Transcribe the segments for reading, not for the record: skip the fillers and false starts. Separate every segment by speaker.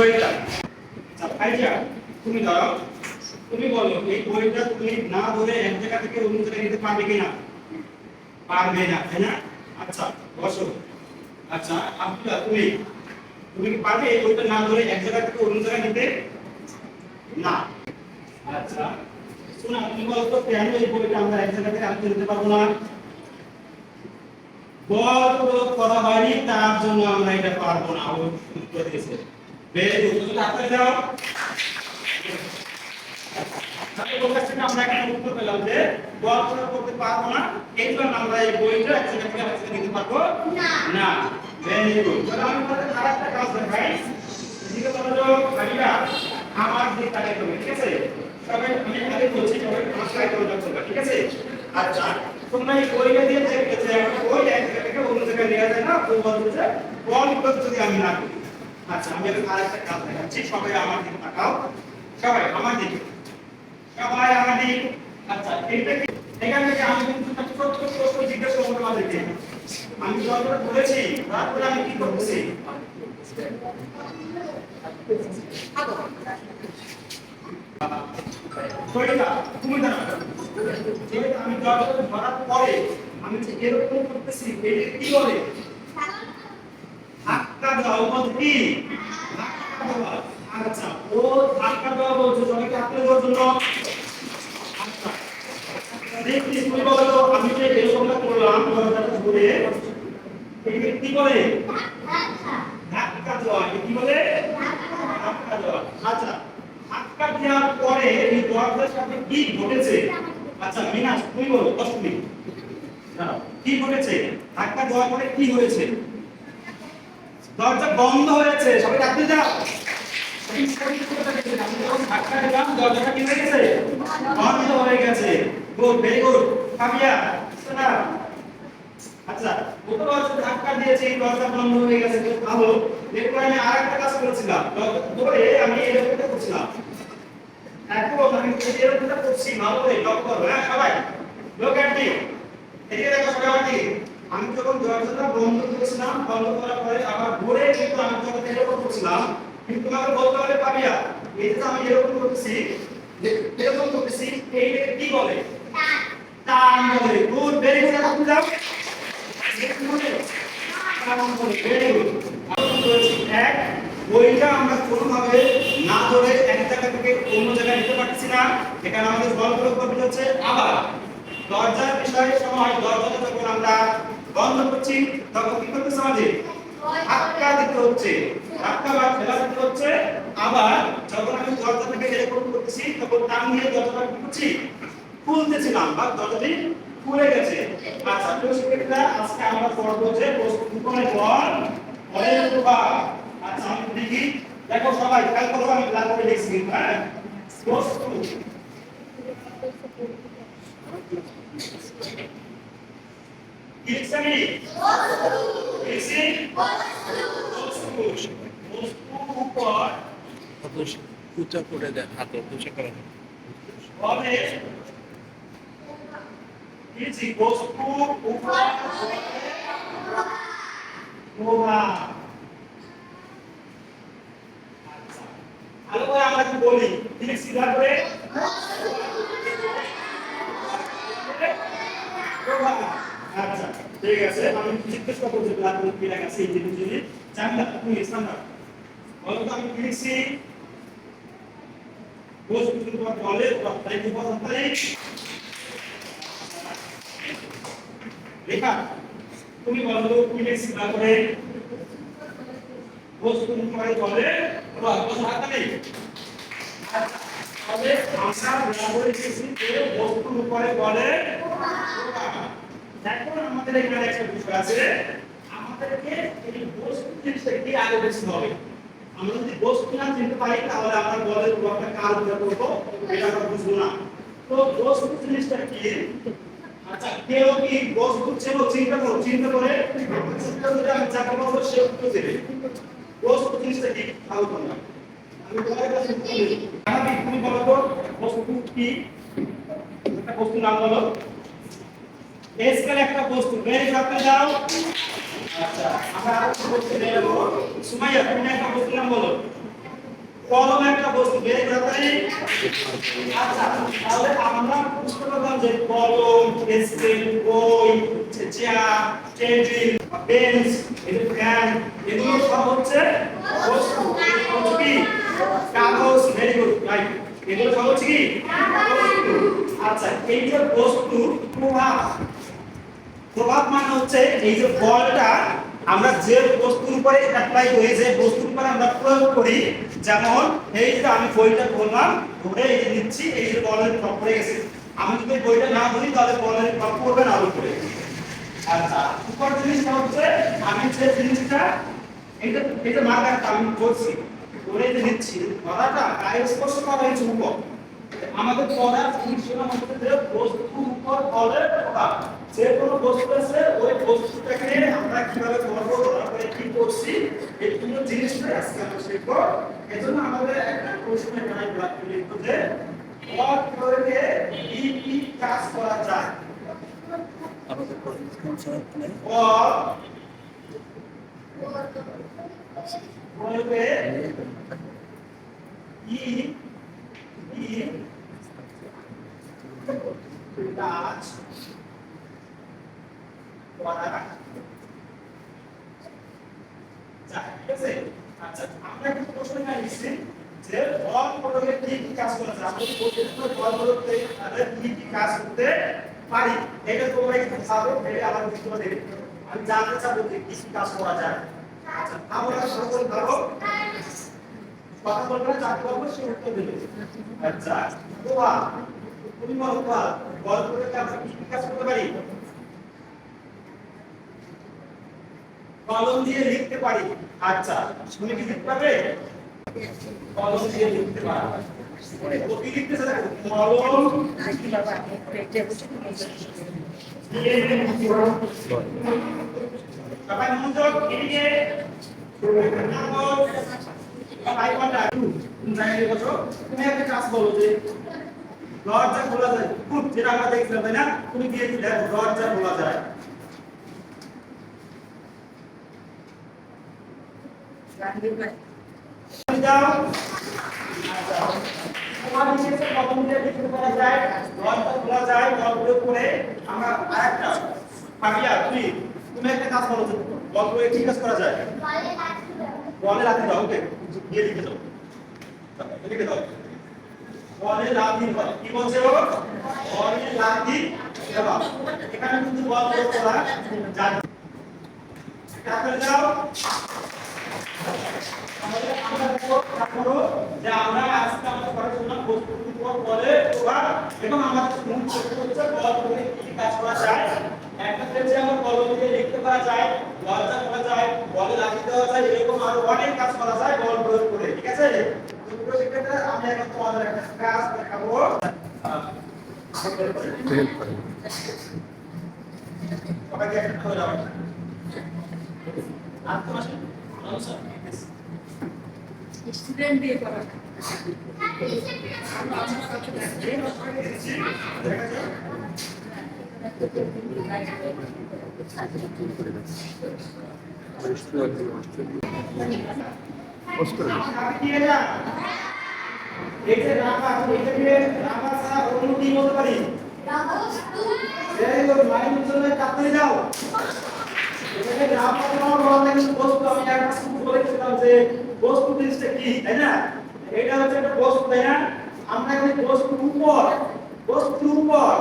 Speaker 1: সহিতা। আচ্ছা ভাইয়া তুমি দাঁড়াও, তুমি বলো এই বইটা তুমি না ধরে এক জায়গা থেকে অন্য জায়গায় নিতে পারবে কিনা? পারবে না, তাই না? আচ্ছা বসো। আচ্ছা আব্দুল্লাহ তুমি তুমি কি পারবে এই বইটা না ধরে এক জায়গা থেকে অন্য জায়গায় নিতে? না। আচ্ছা শোনা, তুমি বলো তো কেন এই বইটা আমরা এক জায়গা থেকে আনতে নিতে পারবো না? বল প্রয়োগ করা হয়নি, তার জন্য আমরা এটা পারবো না। ও উত্তর দিয়েছে। ভেরি গুড, তুমি হাতে দাও। তাহলে ওর কাছ থেকে আমরা একটা উত্তর পেলাম যে বল প্রয়োগ করতে পারবো না, এই জন্য আমরা এই বইটা এক জায়গা থেকে আরেক জায়গায় নিতে পারবো না। Very good. তাহলে আমি তোমাদের আরেকটা কাজ দেখাই। এদিকে বলো ভাইয়া আমার দিকে তাকাই তুমি, ঠিক আছে? সবাই আমি আগে বলছি, সবাই আমার সাথে যোগাযোগ করবে, ঠিক আছে? আচ্ছা তোমরা এই বইটা দিয়ে দেখেছো একটা বই এক জায়গা থেকে অন্য জায়গায় নিয়ে যায় না, তো বলছে বল প্রয়োগ যদি আমি না করি। আচ্ছা আমি এখন আরেকটা কাজ দেখাচ্ছি, সবাই আমার দিকে তাকাও। সবাই আমার দিকে, সবাই আমার দিকে। আচ্ছা এইটা কি এখান থেকে আমি কিন্তু একটা ছোট ছোট প্রশ্ন জিজ্ঞেস করব তোমাদেরকে। আমি যতটা বলেছি তারপরে আমি কি করতেছি? সরিতা তুমি দাঁড়াও। যেটা আমি যতটা ধরার পরে আমি যে এরকম করতেছি, এটা কি বলে? ধাক্কা দেওয়া। বলতে কি ধাক্কা দেওয়া। আচ্ছা ও ধাক্কা দেওয়া বলছে, সবাইকে হাত দেওয়ার জন্য। আচ্ছা দেখি তুমি বলো তো, আমি যে এরকমটা করলাম দরজাটা ধরে, এটা কি বলে? ধাক্কা দেওয়া। এটা কি বলে? ধাক্কা দেওয়া। আচ্ছা ধাক্কা দেওয়ার পরে এই দরজার সাথে কি ঘটেছে? আচ্ছা মিনাস তুমি বলো, অষ্টমী দাঁড়াও, কি ঘটেছে? ধাক্কা দেওয়ার পরে কি হয়েছে? দরজা বন্ধ হয়েছে। সবাই ডাকতে যাও। ধাক্কা দিলাম, দরজাটা কি হয়ে গেছে? বন্ধ হয়ে গেছে। Good, very good. কাবিয়া শোনা। আচ্ছা প্রথম বছর ধাক্কা দিয়েছি, দরজা বন্ধ হয়ে গেছে, খুব ভালো। এরপর আমি আরেকটা কাজ করেছিলাম, দরজা ধরে আমি এরকমটা করছিলাম। এখন আমি এরকমটা করছি, ভালো করে লক্ষ্য করো। হ্যাঁ সবাই লোক অ্যাট মি, এদিকে দেখো সবাই আমার দিকে। আমি যখন দরজাটা বন্ধ করেছিলাম, বন্ধ করার পরে আবার ঘুরে কিন্তু আমি যখন এরকম করছিলাম, কিন্তু তোমাকে বলতে হবে পাবিয়া এই যে আমি এরকম করতেছি, এরকম করতেছি, এইটাকে কি বলে? টান বলে। Good, very good. আপনি যাও। এক বইটা আমরা কোনোভাবে না ধরে এক জায়গা থেকে অন্য জায়গায় নিতে পারতেছি না, এখানে আমাদের বল প্রয়োগ করতে হচ্ছে। আবার দরজার বিষয়ের সময় দরজাটা যখন আমরা বন্ধ করছি তখন কি করতেছে? আমাদের ধাক্কা দিতে হচ্ছে, ধাক্কা বা ঠেলা দিতে হচ্ছে। আবার যখন আমি দরজা থেকে এরকম করতেছি তখন টান দিয়ে দরজাটা কি করছি? খুলতেছিলাম বা দরজাটি খুলে গেছে। আচ্ছা প্রিয় শিক্ষার্থীরা, আজকে আমরা পড়ব যে বস্তু কোণে বল বলের প্রভাব। আচ্ছা আমি দেখি, দেখো সবাই খেয়াল করো, আমি ব্ল্যাক করে লিখছি। হ্যাঁ বস্তু কি লিখছি আমি? বস্তু উপর
Speaker 2: উঁচা করে দেন, হাতে উঁচা করে দেন।
Speaker 1: বলে কি বস্তু উপর প্রভাব। আচ্ছা ভালো করে আমরা কি বলি? ঠিক সিধা করে প্রভাব। আচ্ছা ঠিক আছে, আমি জিজ্ঞেস করব যে ব্ল্যাক বোর্ড কি লেখা আছে এই জিনিসগুলি জানলা তুমি ইসলামা বলো তো। আমি কি লিখছি? বস্তুর উপর বলের প্রভাব। তাই কি কথা? তাই লেখা তুমি বলো তো কি লিখছি? তারপরে বস্তুর উপরে বলের প্রভাব। কথা হাতে নেই। তবে আমরা বরাবর লিখেছি যে বস্তুর উপরে বলের প্রভাব। এখন আমাদের এখানে একটা বিষয় আছে, আমাদেরকে এই বস্তু জিনিসটা কি আগে বুঝতে হবে। আমরা যদি বস্তু না চিনতে পারি তাহলে আমরা বলের প্রভাবটা কার উপরে করব এটা আমরা বুঝবো না। তো বস্তু জিনিসটা কি? আচ্ছা কেউ কি বস্তু চিন্তা করে যদি আমি যাকে বলবো সে উত্তর দেবে। বস্তু জিনিসটা কি ভালো করে আমি তোমার কাছে বলি, আমি তুমি বলো তো বস্তু কি? একটা বস্তু নাম বলো। স্কেল একটা বস্তু। বের করতে যাও। আচ্ছা আমরা আরেকটা বস্তু নেব। সুমাইয়া তুমি একটা বস্তুর নাম বলো। কলম একটা বস্তু বের করতে। আচ্ছা, তাহলে আমরা বুঝতে পারলাম যে কলম, স্কেল, বই, চেয়ার, টেবিল, বেঞ্চ, এই যে ফ্যান, এগুলো সব হচ্ছে বস্তু। হচ্ছে কি কাগজ। Very good, right. এগুলো সব হচ্ছে কি বস্তু। আচ্ছা, এই যে বস্তু প্রভাব, প্রভাব মানে হচ্ছে এই যে বলটা আমরা যে বস্তুর উপরে অ্যাপ্লাই করি, যে বস্তুর উপরে আমরা প্রয়োগ করি, যেমন এই যে আমি বইটা ধরলাম, ধরে এই যে নিচ্ছি, এই যে বলের টপ পড়ে গেছে। আমি যদি বইটা না ধরি তাহলে বলের টপ পড়বে না উপরে। আচ্ছা, উপর জিনিসটা হচ্ছে আমি যে জিনিসটা এই যে মার্কারটা আমি ধরছি, ধরে এই যে নিচ্ছি, ধরাটা গায়ে স্পর্শ করা হয়েছে উপর। আমাদের পড়ার জিনিসগুলো মধ্যে যে বস্তুর উপর বলের প্রভাব, যে কোনো বস্তু আছে ওই বস্তুটাকে আমরা কিভাবে ধরবো, ধরার পরে কি করছি, এই পুরো জিনিসটা আজকে আমরা শিখবো। এজন্য আমাদের একটা প্রশ্ন এখানে লিখবো যে বল প্রয়োগে কি কি কাজ করা যায়।
Speaker 2: আমাদের কোন সময়
Speaker 1: বল প্রয়োগে কি কি কাজ করা যায়, ঠিক আছে? আচ্ছা, আমরা কিন্তু প্রশ্ন নিয়েছি যে বল প্রয়োগে কি কি কাজ করা যায়। আমরা বলতে বল প্রয়োগে তাহলে কি কি কাজ করতে পারি, এটা তোমরা একটু ভাবো, ভেবে আবার বুঝতে পারবে। আমি জানতে চাবো যে কি কি কাজ করা যায়। আচ্ছা, আমরা সকল ভাবো, কথা বলবে চাকরি করবো, সে উত্তর দেবে। আচ্ছা, তোয়া তুমি বলো, তোয়া বল প্রয়োগে আমরা কি কি কাজ করতে পারি? কলম দিয়ে লিখতে পারি। আচ্ছা, তুমি কি লিখতে পারবে? কলম দিয়ে লিখতে পারো। ও কি লিখতেছে দেখো, কলম সবাই মনোযোগ এদিকে। তুমি একটা কাজ বলো যে দরজা খোলা যায়, খুব যেটা আমরা দেখছিলাম তাই না, তুমি দিয়ে দেখো দরজা খোলা যায়। যাও। আচ্ছা, তোমার নিচে কলম দিয়ে লিখতে পারা যায়, দরজা খোলা যায়, বল প্রয়োগ করে। আমরা আরেকটা পাপিয়া, তুমি একটা কাজ বলো যে বল প্রয়োগে কি কাজ করা যায়? বলে লাথি দাও। ওকে, দিয়ে লিখে দাও, লিখে দাও। বলে লাথি দাও। কি বলছে ও? বলে লাথি দাও। এখানে কিন্তু বল প্রয়োগ করা যায়। তারপরে যাও। আমাদের আমরা দেখো যে আমরা আজকে আমরা পড়াশোনা বস্তুর উপর বলে প্রভাব এবং আমাদের মূল প্রশ্ন হচ্ছে বল প্রয়োগে কি কি কাজ করা যায়। একটা ক্ষেত্রে আমরা কলম দিয়ে লিখতে পারা যায়, দরজা খোলা যায়, বলে লাথি দেওয়া যায়, এরকম আরো অনেক কাজ করা যায় বল প্রয়োগ করে, ঠিক আছে? তো সেক্ষেত্রে আমি এখন তোমাদের একটা কাজ দেখাবো। সবাইকে একটা করে দাও। আর তোমার আনসার
Speaker 3: স্টুডেন্ট দিয়ে করা
Speaker 1: বস্তু জিনিসটা কি, তাই না? এটা হচ্ছে একটা বস্তু, তাই না? আমরা এই বস্তুর উপর, বস্তুর উপর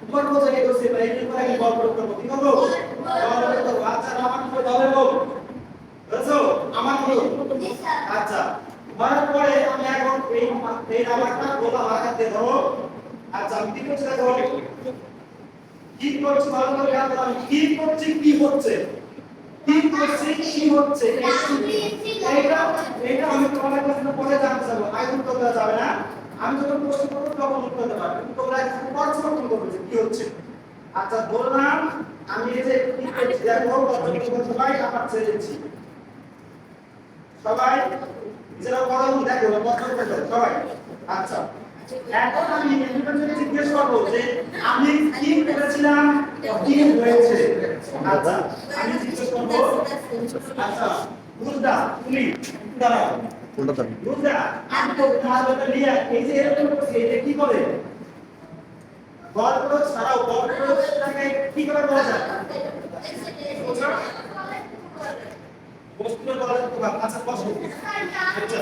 Speaker 1: উপর বসে গেছে, তাই এর উপর আমি বল প্রয়োগ করব। কি করব? বল প্রয়োগ করব। আচ্ছা, আমার কি হবে বল? বুঝছো? আমার কি? আচ্ছা, ধরার পরে আমি এখন এই নাম্বারটা গোলা মার্কাতে ধরো। আচ্ছা, আমি কি করছি দেখো, কি করছি ভালো করে খেয়াল করো। আমি কি করছি, কি হচ্ছে, কি করছি, কি হচ্ছে, এইটা এইটা আমি তোমাদের কাছে পরে জানতে চাবো। আগে উত্তর দেওয়া যাবে না। আমি যখন প্রশ্ন করবো তখন উত্তর দিতে পারবে, কিন্তু তোমরা এখন পর্যবেক্ষণ করবে যে কি হচ্ছে। আচ্ছা, বললাম আমি এই যে কি করছি দেখো, পর্যবেক্ষণ সবাই আমার ছেড়ে দিচ্ছি। সবাই যারা পড়ানো দেখো, পর্যবেক্ষণ করো সবাই। আচ্ছা, এখন আমি ইন্ডিপেন্ডেন্ট জিজ্ঞেস করবো যে আমি কি করেছিলাম, কি হয়েছে। আচ্ছা, আমি জিজ্ঞেস করবো। আচ্ছা, বুঝদা তুমি দাঁড়াও।
Speaker 2: কোনটা দাম?
Speaker 1: বুঝলা আমি তো ধারটা নিয়ে এই যে এরকম করছি এটা কি করে বল প্রয়োগ ছাড়াও বল প্রয়োগটাকে কি করে বলা যায় বুঝছো বস্তুর বলের প্রভাব আচ্ছা বসো আচ্ছা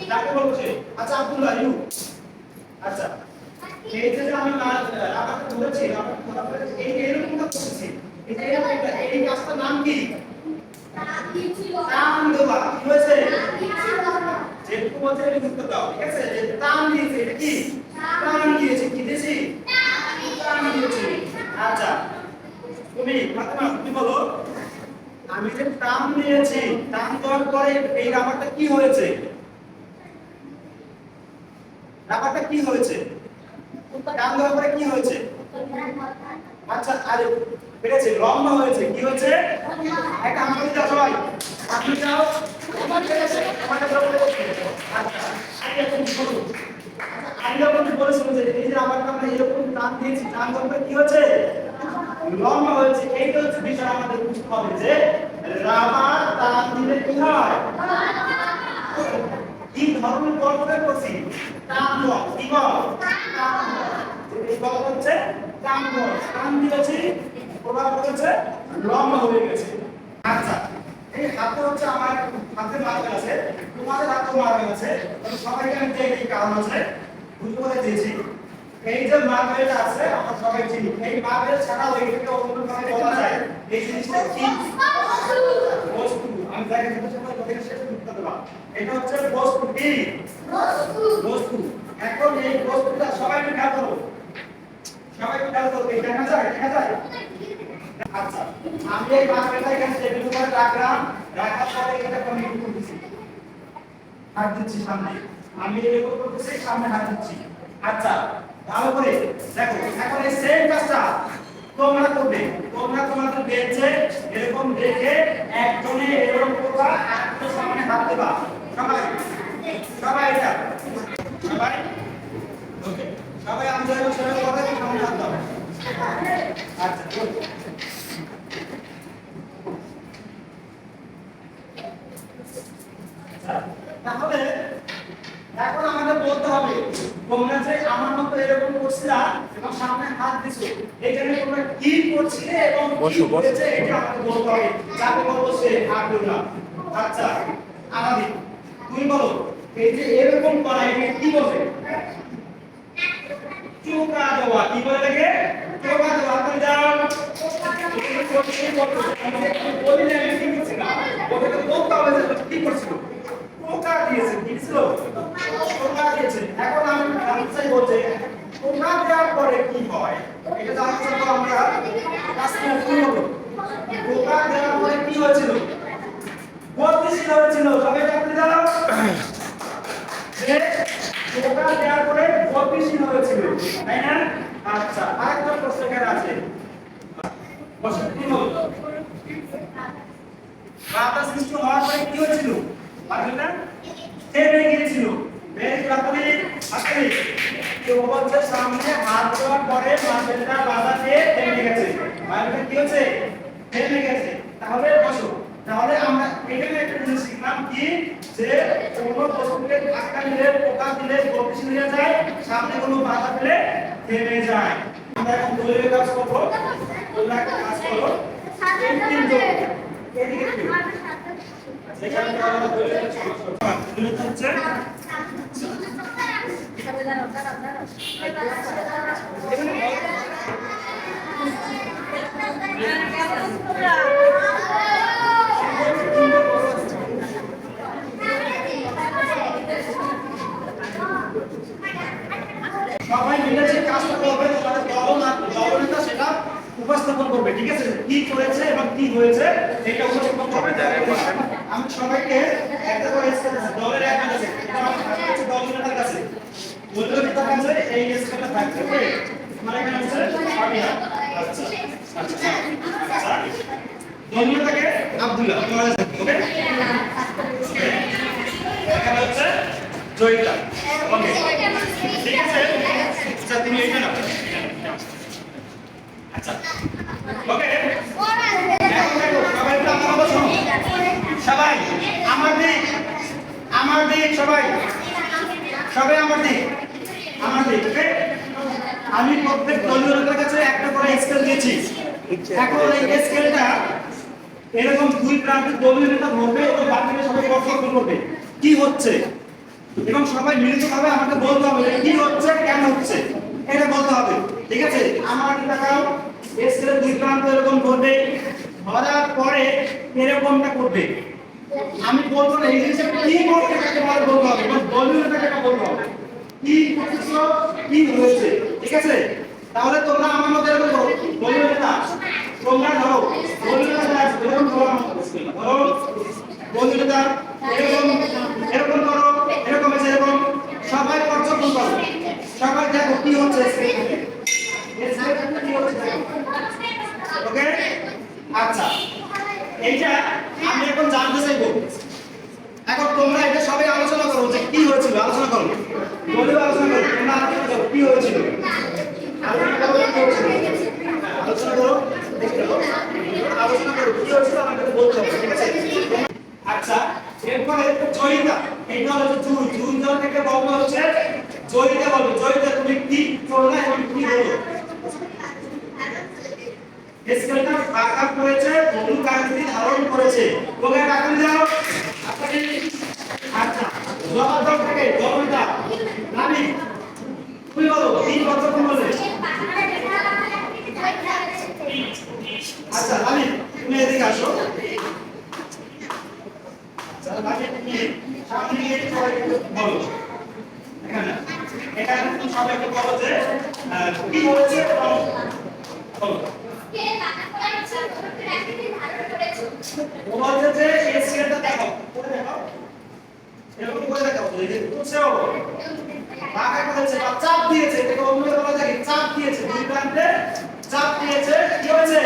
Speaker 1: কাকে বলছে আচ্ছা আব্দুল্লাহ ইউ আচ্ছা এই যে আমি আমাকে বলেছি এই এরকমটা করছি এই যে এই কাজটার নাম কি নাম দেওয়া কি হয়েছে যেটুকু বলছে এটা যুক্ত দাও ঠিক আছে যে নাম দিয়েছে এটা কি নাম দিয়েছে কি দিয়েছি নাম দিয়েছি আচ্ছা তুমি ফাতেমা তুমি বলো আমি যে নাম দিয়েছি নাম দেওয়ার পরে এই ব্যাপারটা কি হয়েছে ব্যাপারটা কি হয়েছে নাম দেওয়ার পরে কি হয়েছে আচ্ছা আরে পেরেছে লম্বা হয়েছে কি হয়েছে একটা আমল দাও সবাই আপনি যাও তোমার পেরেছে আমাকে বলে আচ্ছা আগে তুমি বলো আগে আপনি বলেছেন যে এই যে আমার আমরা এরকম নাম দিয়েছি নাম দেওয়ার পরে কি হয়েছে লম্বা হয়েছে এইটা হচ্ছে বিষয় আমাদের বুঝতে হবে যে রাবার টান দিলে কি হয় কি ধরনের বল প্রয়োগ করছি টান বল কি বল এই বল হচ্ছে টান বল টান দিয়েছি প্রভাব হচ্ছে লম্বা হয়ে গেছে আচ্ছা এই হাতে হচ্ছে আমার হাতে মার্ক আছে তোমাদের হাতে মার্ক আছে তবে সবাইকে আমি এই কারণ আছে বুঝতে বলে দিয়েছি এই যে মার্বেল আছে আমরা সবাই চিনি এই মার্বেল ছাড়াও এটাকে অন্যভাবে বলা যায় এই জিনিসটা কি বস্তু আমি জায়গা থেকে সময় বলে শেষ করতে দেব এটা হচ্ছে বস্তু কি বস্তু এখন এই বস্তুটা সবাই খেয়াল করো সবাই খেয়াল করো এটা দেখা যায় আচ্ছা আমি এই মার্বেলটা এখানে টেবিল উপরে রাখলাম রাখার পরে এটা কমিট করতেছি হাত দিচ্ছি সামনে আমি এরকম করতেছি সামনে হাত দিচ্ছি আচ্ছা ভালো করে দেখো এখন এই সেম কাজটা তোমরা করবে তোমরা তোমাদের বেঞ্চে এরকম রেখে একজনে এরকম করবা আরেকজনের সামনে হাত দেবা সবাই সবাই এটা সবাই ওকে সবাই আমি যখন সেটা কথা সামনে হাত দাও আচ্ছা তাহলে এখন আমাদের বলতে হবে তোমরা যে আমার মতো এরকম করছিলা এবং সামনে হাত দিছো এখানে তোমরা কি করছিলে এবং কি করেছে এটা আমাদের বলতে হবে যাকে বলবো সে আব্দুল্লাহ আচ্ছা আনাদি তুমি বলো এই যে এরকম করা এটা কি বলবে চোকা দেওয়া কি বলে লাগে চোকা দেওয়া তুমি যাও বলি না আমি কি করছি না ওকে তো বলতে হবে যে কি করছিল টোকা দিয়েছে কি ছিল টোকা দিয়েছে এখন আমি জানতে চাইবো যে টোকা দেওয়ার পরে কি হয় এটা জানতে চাইবো আমরা ক্লাসে কি হলো টোকা দেওয়ার পরে কি হয়েছিল গতিশীল হয়েছিল সবাই জানতে দাও যে টোকা দেওয়ার পরে গতিশীল হয়েছিল তাই না আচ্ছা আরেকটা প্রশ্ন এখানে আছে প্রশ্ন কি হলো বাতাস সৃষ্টি হওয়ার পরে কি হয়েছিল মার্বেলটা থেমে গিয়েছিল বেশ প্রাথমিক আসলে কেউ বলছে সামনে হাত দেওয়ার পরে মার্বেলটা বাতাসে থেমে গেছে মার্বেলটা কি হচ্ছে থেমে গেছে তাহলে বসো তাহলে আমরা এখানে একটা জিনিস শিখলাম কি যে কোনো বস্তুকে ধাক্কা দিলে পোকা দিলে গতিশীল হয়ে যায় সামনে কোনো বাধা পেলে থেমে যায় আমরা এখন দলীয় কাজ করবো তোমরা একটা কাজ করো এই তিনজন এদিকে সেখানে আমরা দলীয় কাজ করব দলীয় হচ্ছে সবাই মিলে যে কাজটা করবে তোমাদের দলনেতা সেটা উপস্থাপন করবে ঠিক আছে কি করেছে এবং কি হয়েছে এটা উপস্থাপন করবে আমি সবাইকে একটা করে দলের একটা আছে এটা আমার কাছে দলনেতার কাছে দলনেতার কাছে এই স্কেলটা থাকবে ওকে মানে এখানে আছে আবিয়া আচ্ছা আচ্ছা আচ্ছা দলনেতাকে আব্দুল্লাহ তোমার কাছে ওকে এখানে হচ্ছে জয়িতা ওকে ঠিক আছে আচ্ছা তুমি এইটা নাও আচ্ছা ওকে এখন দেখো সবাই একটু আমার কথা শোনো সবাই আমাদের আমার দিক সবাই, সবাই আমার দিক, আমার দিক। ওকে, আমি প্রত্যেক দলীয়দের কাছে একটা করে স্কেল দিয়েছি। এখন এই স্কেলটা এরকম দুই প্রান্তে দলীয় নেতা ধরবে এবং বাকিরা সবাই পর্যবেক্ষণ করবে কি হচ্ছে, এবং সবাই মিলিতভাবে আমাকে বলতে হবে কি হচ্ছে, কেন হচ্ছে, এটা বলতে হবে। ঠিক আছে, আমার দেখাও স্কেলের দুই প্রান্ত এরকম ধরবে, ধরার পরে এরকমটা করবে। আমি বলবো না এই জিনিসটা কি করতে কাকে বলতে হবে, এবং দলীয় নেতাকে বলতে হবে কি করছো, কি হয়েছে। ঠিক আছে, তাহলে তোমরা আমার মধ্যে এরকম করো, দলীয় নেতা তোমরা ধরো, দলীয় নেতা এরকম ধরো, ধরো দলীয় নেতা এরকম এরকম করো, এরকম আছে, এরকম সবাই পর্যবেক্ষণ করো, সবাই দেখো কি হচ্ছে। ওকে, আচ্ছা এইটা আমি এখন জানতে চাইবো। এখন তোমরা এটা সবাই আলোচনা করো যে কি হয়েছিল, আলোচনা করো, বলেও আলোচনা করো, তোমরা আলোচনা করো কি হয়েছিল, আলোচনা করো কি হয়েছিল, আলোচনা করো, আলোচনা করো কি হয়েছিল আমাকে বলতে হবে। ঠিক আছে, আচ্ছা এরপরে জয়িতা, এইটা হলো জুন, জুন জন থেকে বলবো হচ্ছে জয়িতা। বলবো জয়িতা তুমি কি করলে এবং কি হলো। স্কেলটা আকার করেছে, হলুদ আকৃতি ধারণ করেছে। ওকে রাখুন যাও আপনাকে। আচ্ছা জবাব থেকে জবাবটা নামি তুমি বলো তিন বছর কোন বলবে। আচ্ছা নামি তুমি এদিকে আসো। আচ্ছা নামি তুমি সামনে গিয়ে সবাইকে বলো এখানে, এখানে তুমি সবাইকে বলো যে কি হয়েছে বলো। বলছে যে এই স্কেলটা দেখো, করে দেখো, এরকম করে দেখো, এই যে বুঝছো বাঁকা করেছে বা চাপ দিয়েছে, এটাকে অন্যভাবে বলা যায় চাপ দিয়েছে, দুই প্রান্তে চাপ দিয়েছে, কি হয়েছে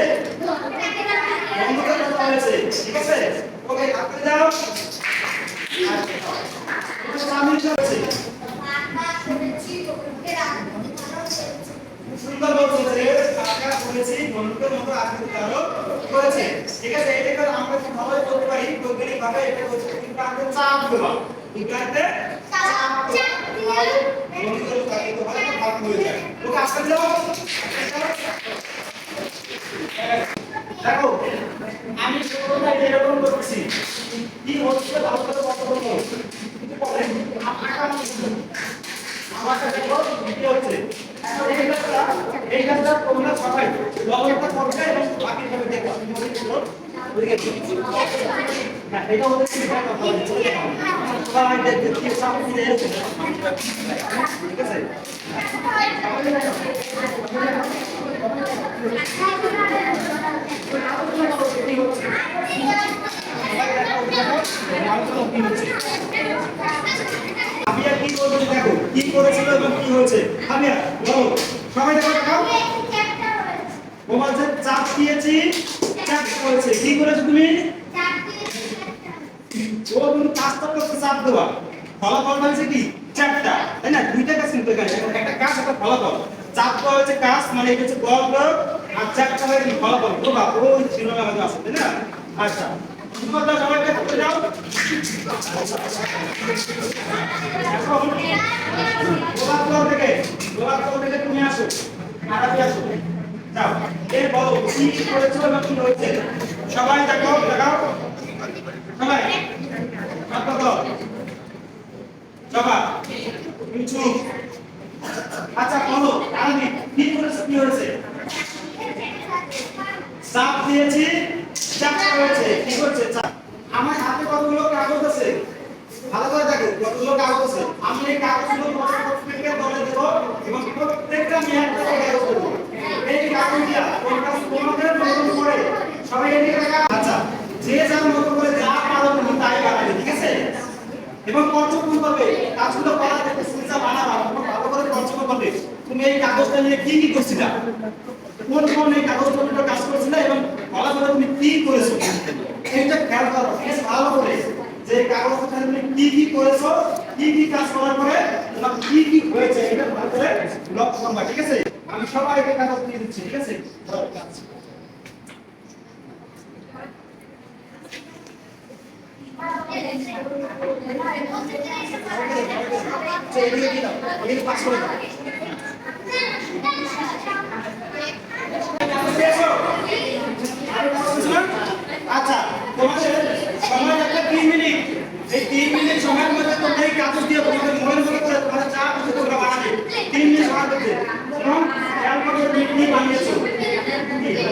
Speaker 1: অন্ধকার করা হয়েছে। ঠিক আছে, ওকে আপনি যাও। এটা সামনে চলছে, সুন্দর বলছে যে আকার করেছি বন্ধুদের মতো আকৃতি ধারণ করেছে। ঠিক আছে, এটাকে আমরা কিভাবে বলতে পারি বৈজ্ঞানিক ভাবে, এটা হচ্ছে বিজ্ঞানে চাপ দেওয়া, বিজ্ঞানে চাপ দিয়ে বন্ধুদের আকৃতি হয় তো ভাগ হয়ে যায়। ওকে আসলে যাও দেখো, আমি ছোটবেলায় এরকম করছি কি হচ্ছে ভালো করে কথা বলবো, কিন্তু পরে আমার কাছে কি হচ্ছে এই কাজটা তোমরা সবাই বলটা করবে এবং বাকি সবাই দেখো। হ্যাঁ এটা হচ্ছে ঠিক আছে, সবাই দেখতে কি সামনে এসে। ঠিক আছে, আমি আর কি বলবো দেখো কি করেছিল এবং কি হয়েছে। আমি বলো সবাই দেখো, দেখাও মোবাইল যে চাপ দিয়েছি, চাপ করেছে, কি করেছো তুমি ও তুমি কাজটা করতে চাপ দেওয়া, ফলাফলটা হচ্ছে কি চাপটা, তাই না? দুইটা কাজ কিন্তু এখানে, একটা কাজ একটা ফলাফল। চাপ দেওয়া হচ্ছে কাজ, মানে এটা হচ্ছে গড় প্রয়োগ, আর চাপটা হয় কি ফলাফল। তো বা ওই শিরোনাম আমাদের আছে, তাই না? আচ্ছা তোমরা সবাইকে করতে যাও। এখন গোলাপ থেকে তুমি আসো, আরাবি আসো, যাও এর বলো কি করেছো এবং কি হয়েছে। সবাই দেখো, দেখাও সবাই হাত দাও সবাই কিছু। আচ্ছা বলো আরাবি কি করেছো, কি হয়েছে। চাপ দিয়েছি, চাপ হয়েছে, কি হচ্ছে চাপ। আমার হাতে কতগুলো কাগজ আছে, ভালো করে দেখো কতগুলো কাগজ আছে। আমি এই কাগজগুলো প্রত্যেককে দলে দেব এবং প্রত্যেকটা আমি একটা করে কাগজ দেব। এই কাগজটা কোনটা তোমাদের মতন করে সবাই এদিকে দেখা। আচ্ছা যে যার মতো করে যা পারো তুমি তাই বানাবে। ঠিক আছে, এবং পর্যবেক্ষণ করবে কাজগুলো করার একটা সুবিধা বানাবা, ভালো করে পর্যবেক্ষণ করবে তুমি এই কাগজটা নিয়ে কি কি করছিলা, কোন কোন এই কাগজপত্রটা কাজ করছিলা এবং ভালো করে তুমি কি করেছো। এইটা খেয়াল করো ভালো করে যে কাগজপত্রে তুমি কি কি করেছো, কি কি কাজ করার পরে তোমার কি কি হয়েছে, এটা ভালো করে লক্ষ্য করবা। ঠিক আছে, আমি সবাইকে কাগজ দিয়ে দিচ্ছি। ঠিক আছে, এদিকে কি দাও এদিকে পাস করে দাও আচ্ছা তোমাদের সময় একটা 3 মিনিট এই 3 মিনিট সময়ের মধ্যে তোমরা এই কাগজ দিয়ে তোমাদের মোবাইল মনে করে তোমরা যা কিছু তোমরা বানাবে 3 মিনিট সময় দিতে এবং খেয়াল করে মিনিট নিয়ে বানিয়েছো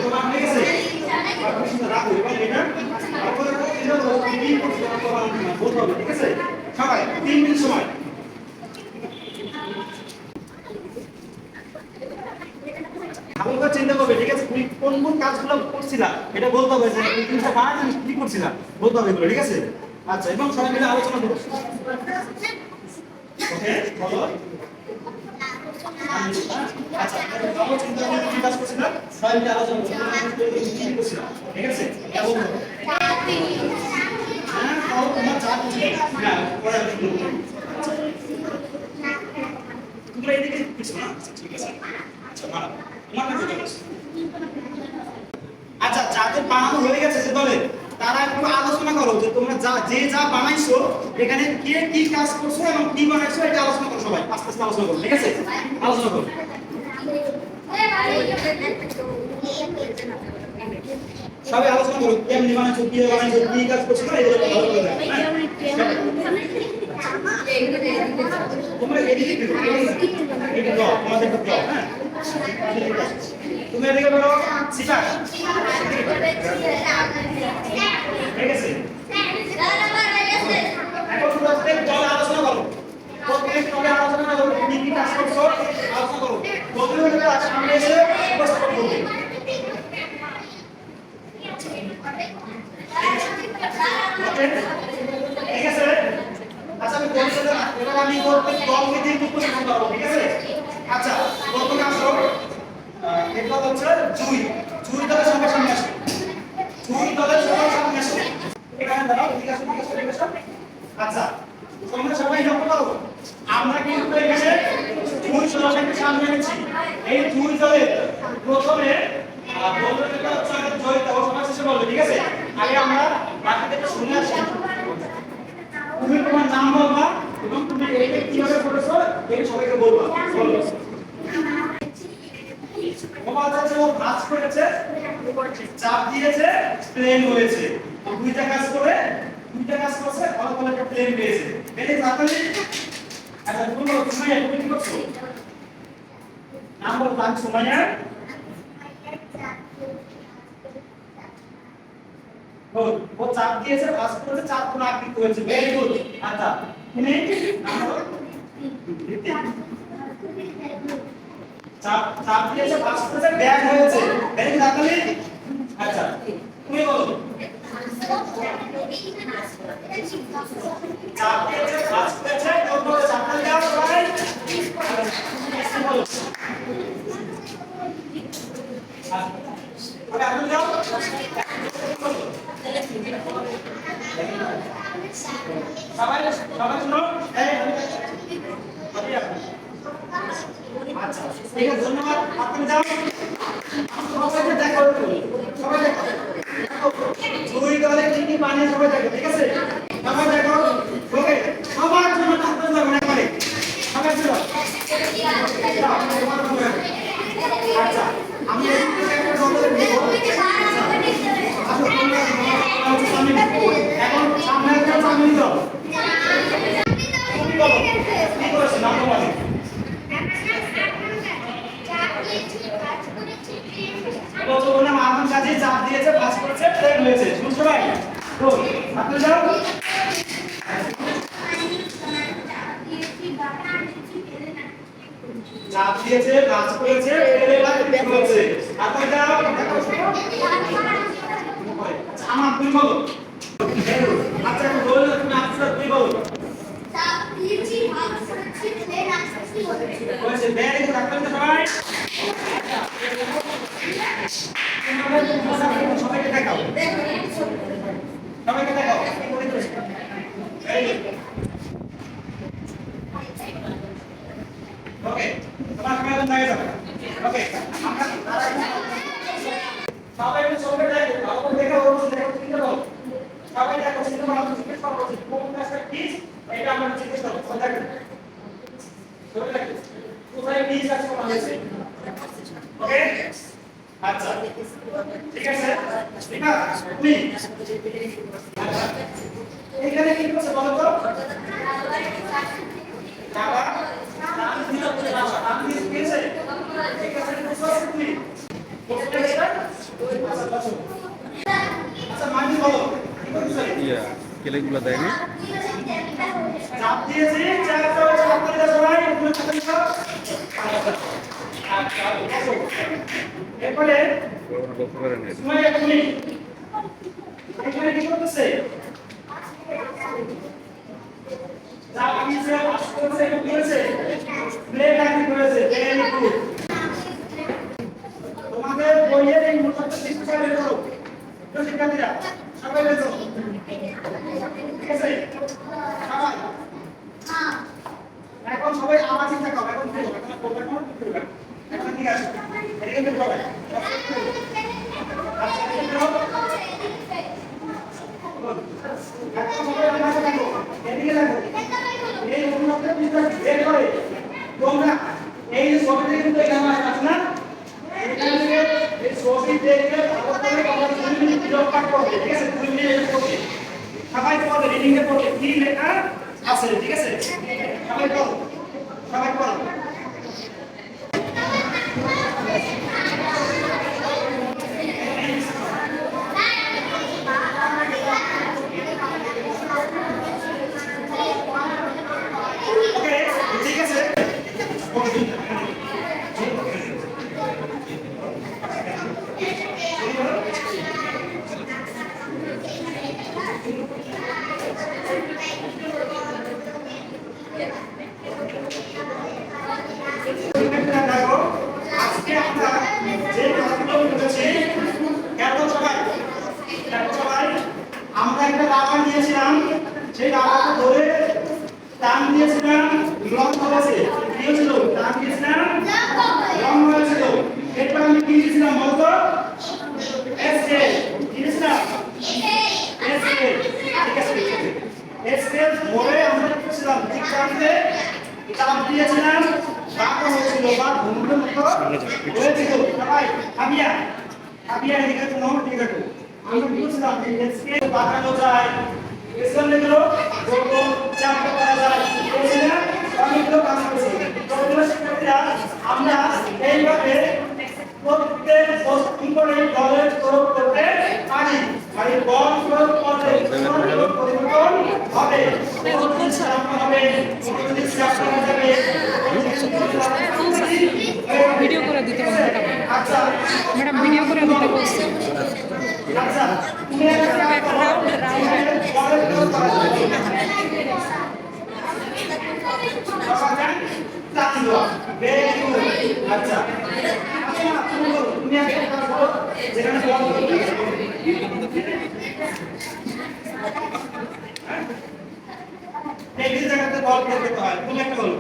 Speaker 1: তোমার হয়ে গেছে রাখো এবার এটা তারপরে এটা কি করতে হবে বলতে হবে ঠিক আছে সবাই 3 মিনিট সময় ভালো করে চিন্তা করবে ঠিক আছে তুমি কোন কোন কাজগুলো করছিলা এটা বলতে হবে যে এই জিনিসটা বানাতে কি করছিলা বলতে হবে এগুলো ঠিক আছে আচ্ছা এবং সবাই মিলে আলোচনা করব ওকে বলো আচ্ছা ভালো চিন্তা করে কি কাজ করছিলা সবাই মিলে আলোচনা করব কি করছিলা ঠিক আছে এটা বলতে হবে হ্যাঁ তাও তোমার চাপ না পড়া শুরু করো তোমরা এদিকে কিছু না ঠিক আছে আচ্ছা ভালো আচ্ছা যাদের বানানো হয়ে গেছে যে দলে তারা একটু আলোচনা করো যে তোমরা যা বানাইছো এখানে কে কি কাজ করছো এবং কি বানাইছো এটা আলোচনা করো সবাই আস্তে আস্তে আলোচনা করো ঠিক আছে আলোচনা করো সবাই আলোচনা করো কেমনি বানাইছো কি কাজ করছো এগুলো ভালো করে তোমরা এদিকে এটা দাও তোমাদের দাও হ্যাঁ তুমি এদিকে বলো সিফা ঠিক আছে এখন প্রত্যেক দল আলোচনা করো প্রত্যেক দলে আলোচনা করো কি কি কাজ করছো আলোচনা করো প্রতিনিধিরা সামনে এসে উপস্থাপন করবে ঠিক আছে আচ্ছা আমি বলছি এবার আমি প্রত্যেক দলকে দিয়ে উপস্থাপন করব ঠিক আছে আচ্ছা প্রথমে আসো এটা হচ্ছে জুই দলের সঙ্গে সামনে আসো জুই দলের সঙ্গে সামনে আসো এখানে দাঁড়াও ঠিক আছে আচ্ছা তোমরা সবাই লক্ষ্য করো আমরা কিন্তু এখানে জুই দলকে সামনে এনেছি এই জুই দলের প্রথমে বলতে হচ্ছে জয় তো সবার শেষে বলবে ঠিক আছে আগে আমরা বাকিটা শুনে আসি তুমি তোমার নাম বলবা এবং তুমি এটা কিভাবে করেছো এটা সবাইকে বলবা বলো মোবাইলটা ও কাজ করেছে চাপ দিয়েছে প্লেন হয়েছে তো দুইটা কাজ করছে ফলাফল একটা প্লেন পেয়েছে পেলে তাহলে আচ্ছা তুমি বলো তুমি কি করছো নাম বলো তার সুমাইয়া ও চাপ দিয়েছে কাজ করেছে চাপ কোন আকৃতি হয়েছে ভেরি গুড আচ্ছা তুমি নাম বলো চাপ দিয়েছে পাস করেছে ব্যাগ হয়েছে ভেরি গুড তাহলে আচ্ছা তুমি বলো চাপ দিয়েছে পাস করেছে কত চাপটা দাও ভাই বলো আচ্ছা আপনি যাও সবাই শুনো এই আচ্ছা ঠিক আছে ধন্যবাদ আপনি যাও সবাইকে দেখো সবাই দেখো দুই দলে কি কি বানিয়ে সবাই দেখো ঠিক আছে সবাই দেখো ওকে সবার জন্য থাকতে যাবে না করে সবাই ছিল আচ্ছা আমি একটা দলে দেব এখন সামনে একটা সামনে দাও তুমি বলো কি করেছ নাম বলো বলতো না আমার কাছে চাপ দিয়েছে পাস করেছে প্লেন হয়েছে বুঝতে ভাই তো আপনি যাও চাপ দিয়েছে পাস করেছে প্লেন হয়েছে আপনি যাও আমার তুমি বলো আচ্ছা এখন বলো তুমি আনসার তুমি বলো
Speaker 3: চাপ দিয়েছি পাস করেছি প্লেন আসছে
Speaker 1: হয়েছে ভেরি গুড আপনি সবাই সবাইকে দেখাও সবাইকে দেখাও ওকে তোমার ক্যামেরা দাঁড়িয়ে যাও ওকে আমরা সবাই সবাই দেখো ভালো করে দেখো দেখো চিন্তা করো সবাই দেখো চিন্তা করো জিজ্ঞেস করো কোনটা এটা আমরা জিজ্ঞেস করব কোথায় কোথায় বীজ আছে বলা হয়েছে ওকে আচ্ছা ঠিক আছে রিমা তুমি এখানে কি করছে বলো তো বাবা নাম দিতে হবে বাবা নাম দিয়ে দিয়েছে ঠিক আছে বুঝছো তুমি বুঝতে পেরেছো আচ্ছা মানি বলো কি করছে
Speaker 2: কেলেগুলো দেয় না
Speaker 1: চাপ দিয়েছি চাপটা চাপ করে দাও সবাই তুমি কথা দিও আচ্ছা এরপরে
Speaker 2: লক্ষ্য করেন
Speaker 1: সময় এক মিনিট এখানে কি করতেছে চাপ দিয়েছে আসছে কি করেছে প্লে ব্যাক করেছে ভেরি গুড তোমাদের বইয়ের এই মোটরটা ঠিক করে দাও তো শিক্ষার্থীরা সবাই বেরো ঠিক আছে সবাই এখন সবাই আমার চিন্তা করো এখন কি হবে এখন প্রবলেম হবে এখন ঠিক আছে এদিকে বের করবে আচ্ছা এদিকে বের করো এখন সবাই আমার সাথে থাকো এদিকে থাকো এই অনুমতি চিন্তা বের করে তোমরা এই যে ছবিটা কিন্তু এখানে আছে না এখান থেকে এই ছবি দেখে ভালো করে তোমরা 2 মিনিট ভিডিও পাঠ করবে ঠিক আছে 2 মিনিট এটা করবে সবাই পড়বে রিডিং এ পড়বে কি লেখা আছে ঠিক আছে সবাই পড়ো সবাই পড়ো ওকে ঠিক আছে আজকে আমরা যে কথাগুলো বলেছি এত সবাই আমরা একটা রাবার নিয়েছিলাম সেই রাবারটা ধরে টান দিয়েছিলাম লং হয়েছে কি হয়েছিল টান দিয়েছিলাম লং হয়েছিল এরপর আমি কি দিয়েছিলাম বলতো এসকে কি দিয়েছিলাম এসকে ঠিক আছে এসকে ধরে আমরা কি করেছিলাম ঠিক টানতে চাপ দিয়েছিলাম বাঁকা হয়েছিল বা ঘুমড়ের মতো হয়েছিল সবাই আবিয়া এদিকে শোনো ঠিক আছে আমি বুঝলাম যে এসকে বাঁকানো যায় এসকে গুলো যত চাপ করা যায় বুঝছেন না অনেকগুলো কাজ করেছি তো এগুলো শিক্ষার্থীরা আমরা এইভাবে প্রত্যেক বস্তু করে বলের প্রয়োগ করতে পারি আর এই বল প্রয়োগ করলে পরিবর্তন হবে
Speaker 4: ভিডিও করে দিতে বলছে
Speaker 1: আচ্ছা
Speaker 4: ম্যাডাম ভিডিও করে দিতে বলছে
Speaker 1: আচ্ছা তুমি একটা আচ্ছা তুমি একটা যেখানে এই জায়গাতে বল করতে হয় তুমি একটা বলো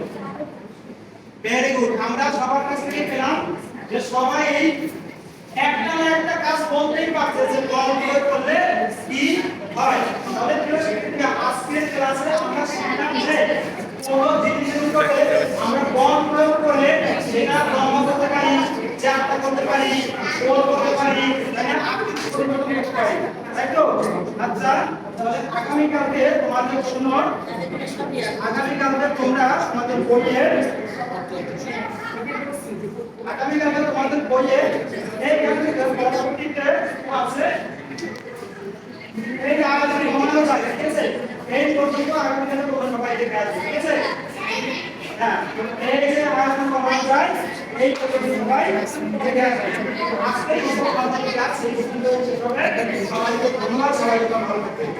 Speaker 1: ভেরি গুড আমরা সবার কাছ থেকে পেলাম যে সবাই এই একটা না একটা কাজ বলতেই পারছে যে বল প্রয়োগ করলে কি হয় তাহলে প্রিয় শিক্ষার্থীরা আজকের ক্লাসে আমরা শিখলাম যে কোন জিনিসের উপরে আমরা বল প্রয়োগ করলে সেটা লম্ব করতে পারি চাপটা করতে পারি গোল করতে পারি তাই না আকৃতি পরিবর্তন করতে পারি তাই তো আচ্ছা তাহলে আগামী কালকে তোমাদের জন্য আগামী কালকে তোমরা তোমাদের বইয়ে এই পরবর্তীতে আছে এই আলোচনা ঘুমানো যায় ঠিক আছে এই পর্যন্ত আগামী দিনে তোমরা সবাই দেখে আসবে ঠিক আছে হ্যাঁ এই যে আলোচনা ঘুমানো যায় এই পর্যন্ত সবাই দেখে আসবে আজকে এই সব আমাদের ক্লাস এই পর্যন্ত সবাইকে ধন্যবাদ সবাইকে ভালো থাকবেন